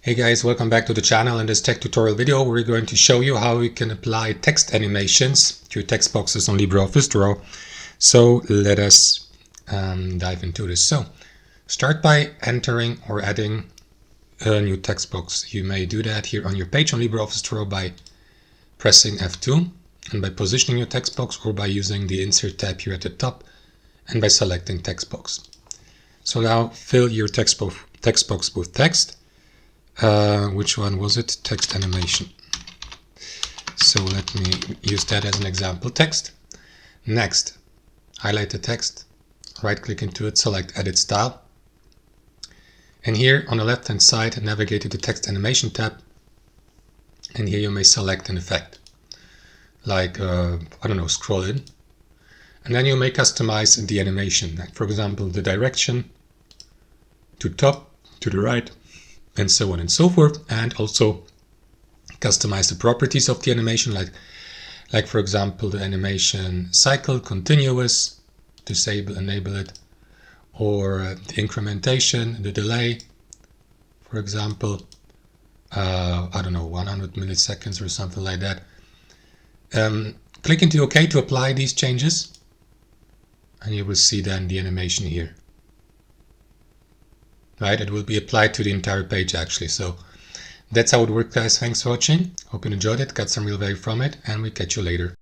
Hey guys, welcome back to the channel. In this tech tutorial video, we're going to show you how we can apply text animations to text boxes on LibreOffice Draw. So let us dive into this. So start by entering or adding a new text box. You may do that here on your page on LibreOffice Draw by pressing F2 and by positioning your text box, or by using the Insert tab here at the top and by selecting text box. So now fill your text box with text. Which one was it? Text animation. So let me use that as an example text. Next, highlight the text, right click into it, select Edit Style. And here on the left hand side, navigate to the Text Animation tab. And here you may select an effect, like, I don't know, scroll in. And then you may customize the animation, like for example, the direction to top, to the right, and so on and so forth, and also customize the properties of the animation, like for example the animation cycle, continuous, disable, enable it, or the incrementation, the delay, for example, I don't know, 100 milliseconds or something like that. Click into OK to apply these changes, and you will see then the animation here. Right, it will be applied to the entire page actually. So that's how it works, guys. Thanks for watching. Hope you enjoyed it, got some real value from it, and we'll catch you later.